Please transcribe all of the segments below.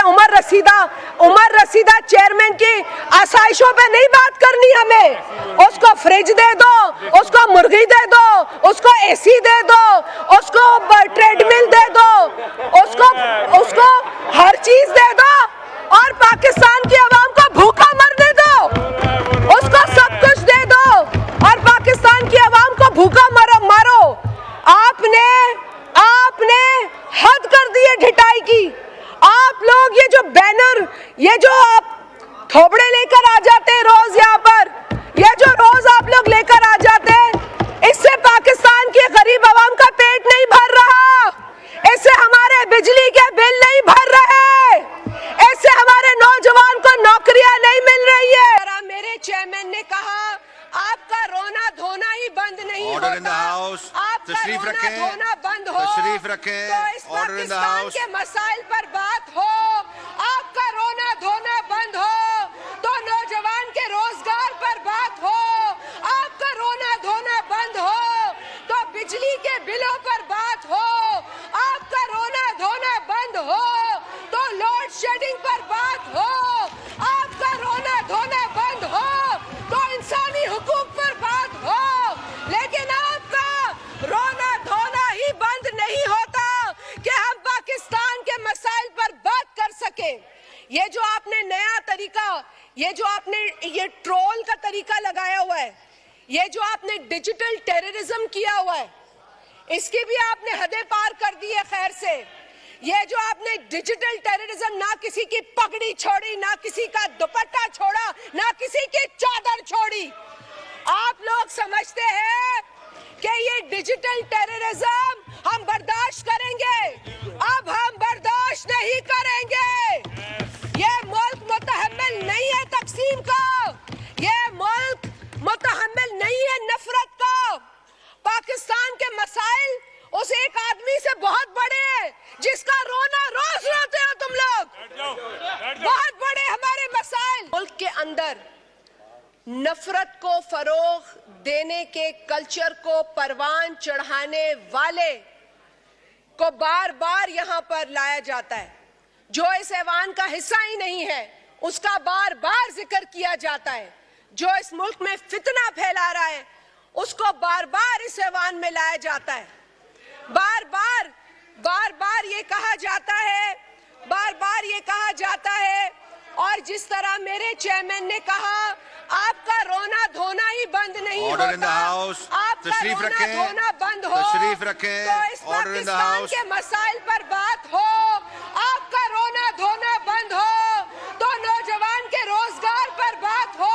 عمر رسیدہ چیئرمین کی آسائشوں پہ نہیں بات کرنی ہمیں. اس کو فریج دے دو, اس کو مرغی دے دو, اس کو اے سی دے دو, اس کو ٹریڈ مل دے دو, اس کو ہر چیز دے دو اور پاکستان کی عوام کو بھوکا مرنے دو. اس کو سب کچھ دے دو اور پاکستان کی عوام کو بھوکا مارو. آپ نے حد کر دی ہے ڈھٹائی کی. آپ لوگ یہ جو بینر, یہ جو آپ تھوبڑے لے کر آ جاتے ہیں روز یہاں پر, یہ جو روز آپ لوگ لے کر آ جاتے ہیں, اس سے پاکستان کی غریب عوام کا پیٹ نہیں بھر رہا, اس سے ہمارے بجلی کے بل نہیں بھر رہے, اس سے ہمارے نوجوان کو نوکریاں نہیں مل رہی ہے. میرے چیئرمین نے کہا آپ کا رونا دھونا ہی بند نہیں ہوتا, آپ کا رونا دھونا بند ہو تو اس پاکستان کے مسائل پر بات ہو. آپ کا رونا دھونا بند ہو تو نوجوان کے روزگار پر بات ہو. آپ کا رونا دھونا بند ہو تو بجلی کے بلوں پر بات ہو. آپ کا رونا دھونا بند ہو تو لوڈ شیڈنگ پر بات ہو. آپ کا رونا دھونا بند ہو تو انسانی حقوق پر بات ہو. لیکن آپ کا رونا دھونا ہی بند نہیں ہوتا کہ ہم پاکستان کے مسائل پر بات کر سکیں. یہ جو آپ نے نیا طریقہ, یہ جو آپ نے یہ ٹرول کا طریقہ لگایا ہوا ہے, یہ جو آپ نے ڈیجیٹل ٹیررزم کیا ہوا ہے, اس کی بھی آپ نے حدیں پار کر دی ہے. خیر سے یہ جو آپ نے ڈیجیٹل ٹیررزم, نہ کسی کی پگڑی چھوڑی, نہ کسی کا دوپٹہ چھوڑا, نہ کسی کی چادر چھوڑی. آپ لوگ سمجھتے ہیں کہ یہ ڈیجیٹل ٹیررزم ہم برداشت کریں گے. اب ہم برداشت نہیں کریں گے. یہ ملک متحمل نہیں ہے تقسیم کا, یہ ملک متحمل نہیں ہے نفرت کا. پاکستان کے مسائل اس ایک آدمی سے بہت بڑے ہیں جس کا رونا روز روتے ہو تم لوگ. بہت بڑے ہمارے مسائل. ملک کے اندر نفرت کو فروغ دینے کے کلچر کو پروان چڑھانے والے کو بار بار یہاں پر لایا جاتا ہے. جو اس ایوان کا حصہ ہی نہیں ہے اس کا بار بار ذکر کیا جاتا ہے. جو اس ملک میں فتنہ پھیلا رہا ہے اس کو بار بار اس ایوان میں لایا جاتا ہے. بار بار یہ کہا جاتا ہے, بار بار یہ کہا جاتا ہے. اور جس طرح میرے چیئرمین نے کہا آپ کا رونا دھونا ہی بند نہیں ہوتا, آپ کا رونا دھونا بند ہو تو اس پاکستان کے مسائل پر بات ہو. آپ کا رونا دھونا بند ہو تو نوجوان کے روزگار پر بات ہو.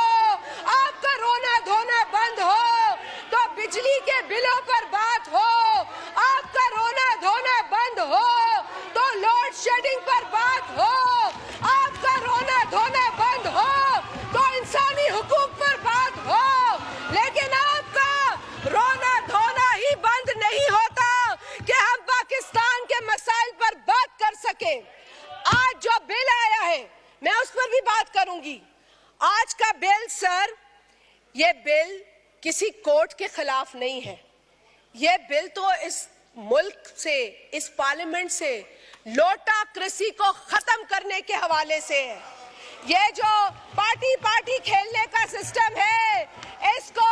آپ کا رونا دھونا بند ہو تو بجلی کے بلوں پر بات ہو. آپ کا رونا دھونا بند ہو تو لوڈ شیڈنگ پر بات ہو. آپ کا رونا دھونا بند ہو تو انسانی حقوق پر بات ہو. لیکن آپ کا رونا دھونا ہی بند نہیں ہوتا کہ ہم پاکستان کے مسائل پر بات کر سکیں. آج جو بل آیا ہے میں اس پر بھی بات کروں گی. آج کا بل سر, یہ بل کسی کورٹ کے خلاف نہیں ہے. یہ بل تو اس ملک سے, اس پارلیمنٹ سے لوٹا کرسی کو ختم کرنے کے حوالے سے ہے. یہ جو پارٹی کھیلنے کا سسٹم ہے اس کو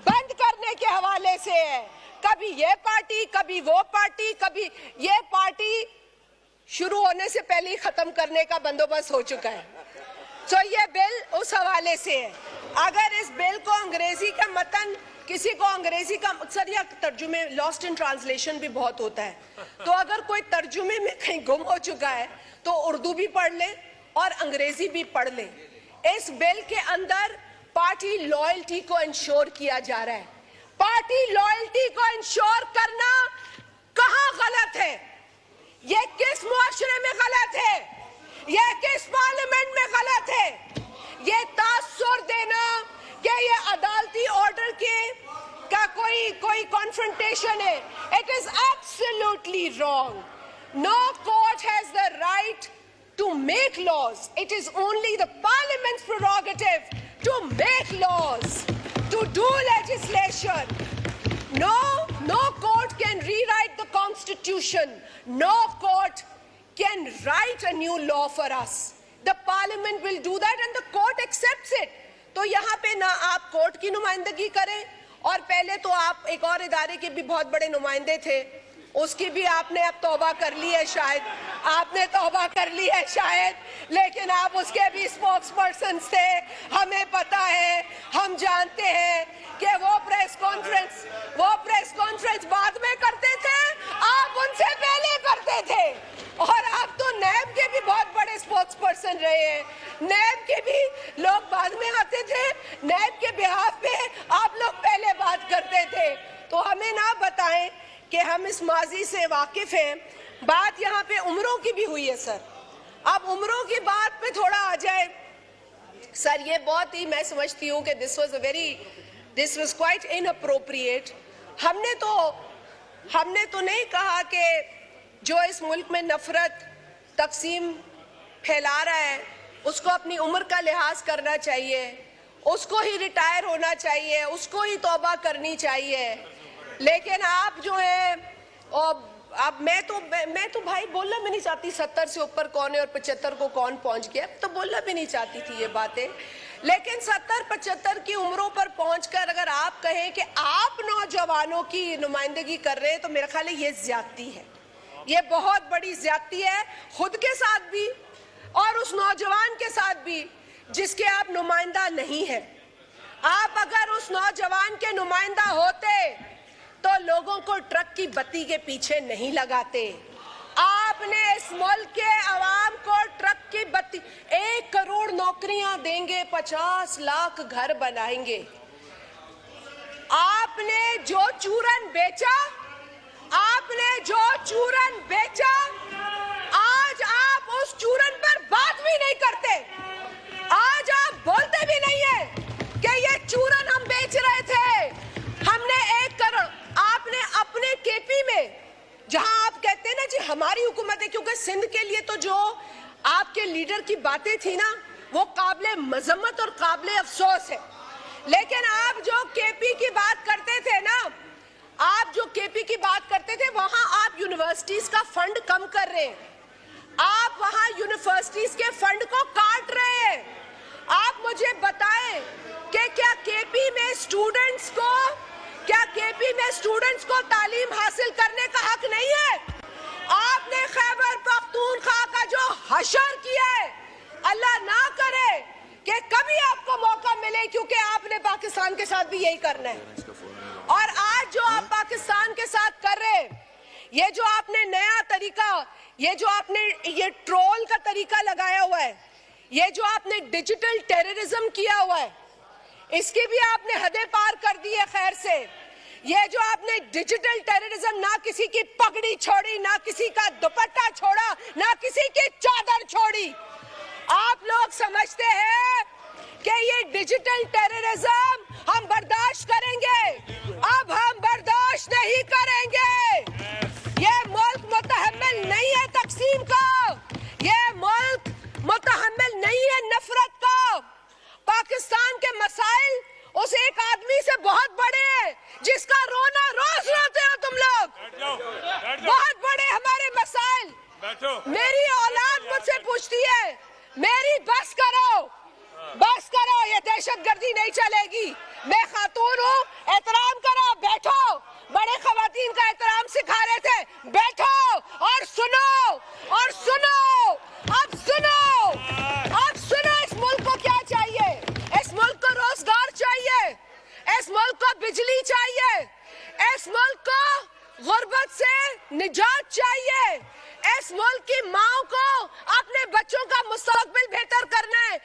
بند کرنے کے حوالے سے ہے. کبھی یہ پارٹی, کبھی وہ پارٹی, کبھی یہ پارٹی, شروع ہونے سے پہلے ہی ختم کرنے کا بندوبست ہو چکا ہے. تو یہ بل اس حوالے سے ہے. اگر اس بل کو انگریزی کا متن, کسی کو انگریزی کا مقصد یا ترجمے, لاسٹ ان ٹرانسلیشن بھی بہت ہوتا ہے, تو اگر کوئی ترجمے میں کہیں گم ہو چکا ہے تو اردو بھی پڑھ لے اور انگریزی بھی پڑھ لے. اس بل کے اندر پارٹی لائلٹی کو انشور کیا جا رہا ہے. پارٹی لائلٹی کو انشور کرنا کہاں غلط ہے؟ یہ کس معاشرے میں غلط ہے؟ یہ کس پارلیمنٹ میں غلط ہے؟ یہ تاثر دینا کہ یہ عدالتی آرڈر کا کوئی کنفرنٹیشن ہے, it is absolutely wrong. No court has the right to make laws. It is only the parliament's prerogative to make laws, to do legislation. No court can rewrite the constitution. No court can write a new law for us. The parliament will do that and the court accepts it. تو یہاں پہ نہ آپ court کی نمائندگی کریں, اور پہلے تو آپ ایک اور ادارے کے بھی بہت بڑے نمائندے تھے, اس کی بھی آپ نے اب توبہ کر لی ہے شاید, آپ نے توبہ کر لی ہے شاید, لیکن آپ اس کے بھی اسپوکس پرسنز تھے. ہمیں پتا ہے, ہم جانتے ہیں کہ وہ پریس کانفرنس بعد میں کرتے تھے, آپ ان سے پہلے کرتے تھے. اور آپ تو نیب کے بھی بہت بڑے اسپوکس پرسن رہے ہیں, نیب کے بھی لوگ بعد میں آتے تھے, نیب کے بہاف پہ آپ لوگ پہلے بات کرتے تھے. تو ہمیں نہ بتائیں کہ ہم اس ماضی سے واقف ہیں. بات یہاں پہ عمروں کی بھی ہوئی ہے سر, اب عمروں کی بات پہ تھوڑا آ جائے سر. یہ بہت ہی میں سمجھتی ہوں کہ this was quite inappropriate. ہم نے تو نہیں کہا کہ جو اس ملک میں نفرت تقسیم پھیلا رہا ہے اس کو اپنی عمر کا لحاظ کرنا چاہیے, اس کو ہی ریٹائر ہونا چاہیے, اس کو ہی توبہ کرنی چاہیے. لیکن آپ جو ہیں, اب میں تو بھائی بولنا بھی نہیں چاہتی 70 سے اوپر کون ہے اور 75 کو کون پہنچ گیا, تو بولنا بھی نہیں چاہتی تھی یہ باتیں. لیکن 70-75 کی عمروں پر پہنچ کر اگر آپ کہیں کہ آپ نوجوانوں کی نمائندگی کر رہے ہیں تو میرا خیال ہے یہ زیادتی ہے, یہ بہت بڑی زیادتی ہے, خود کے ساتھ بھی اور اس نوجوان کے ساتھ بھی جس کے آپ نمائندہ نہیں ہیں. آپ اگر اس نوجوان کے نمائندہ ہوتے تو لوگوں کو ٹرک کی بتی کے پیچھے نہیں لگاتے. آپ نے اس ملک کے عوام کو ٹرک کی بتی, 1 کروڑ نوکریاں دیں گے, 50 لاکھ گھر بنائیں گے. آپ نے جو چورن بیچا, آج آپ اس چورن پر بات بھی نہیں کرتے, آج آپ بولتے بھی نہیں ہیں کہ یہ چورن ہم بیچ رہے تھے, ہم نے 1 کروڑ. آپ نے اپنے کے پی میں جہاں آپ کہتے ہیں نا جی ہماری حکومت ہے, کیونکہ سندھ کے لیے تو جو آپ کے لیڈر کی باتیں تھی نا وہ قابل مذمت اور قابل افسوس ہے. لیکن آپ جو کے پی کی بات کرتے تھے نا, وہاں آپ یونیورسٹیز کا فنڈ کم کر رہے ہیں, آپ وہاں یونیورسٹیز کے فنڈ کو کاٹ رہے ہیں. آپ مجھے بتائیں کہ کیا کے پی میں اسٹوڈنٹس کو تعلیم حاصل کرنے کا حق نہیں ہے؟ آپ نے خیبر پختونخوا کا جو حشر کیا ہے, اللہ نہ کرے کہ کبھی آپ کو موقع ملے, کیونکہ آپ نے پاکستان کے ساتھ بھی یہی کرنا ہے. اور آج جو آپ پاکستان کے ساتھ کر رہے ہیں, یہ جو آپ نے نیا طریقہ, یہ ٹرول کا طریقہ لگایا ہوا ہے, یہ جو آپ نے ڈیجیٹل ٹیررزم کیا ہوا ہے, اس کی بھی آپ نے حدیں پار کر دی ہے. خیر سے یہ جو آپ نے ڈیجیٹل ٹیررزم, نہ کسی کی پگڑی چھوڑی, نہ کسی کا دوپٹہ چھوڑا, نہ کسی کی چادر چھوڑی. آپ لوگ سمجھتے ہیں کہ یہ ڈیجیٹل ٹیررزم ہم برداشت کریں گے؟ اب ہم برداشت نہیں کریں گے. یہ ملک متحمل نہیں ہے تقسیم کا, یہ ملک متحمل نہیں ہے نفرت کا. پاکستان کے مسائل اس ایک آدمی سے بہت بڑے ہیں جس کا رونا روز روتے ہو تم لوگ. بہت بڑے ہمارے مسائل. میری اولاد مجھ سے پوچھتی ہے, میری بس کرو, یہ دہشت گردی نہیں چلے گی. میں خاتون ہوں, احترام کرو, بیٹھو. بڑے خواتین کا احترام سکھا رہے تھے, بیٹھو اور سنو. اب سنو اس ملک کو کیا چاہیے. اس ملک کو روزگار چاہیے, اس ملک کو بجلی چاہیے, اس ملک کو غربت سے نجات چاہیے, اس ملک کی ماں کو اپنے بچوں کا مستقبل بہتر کرنا ہے.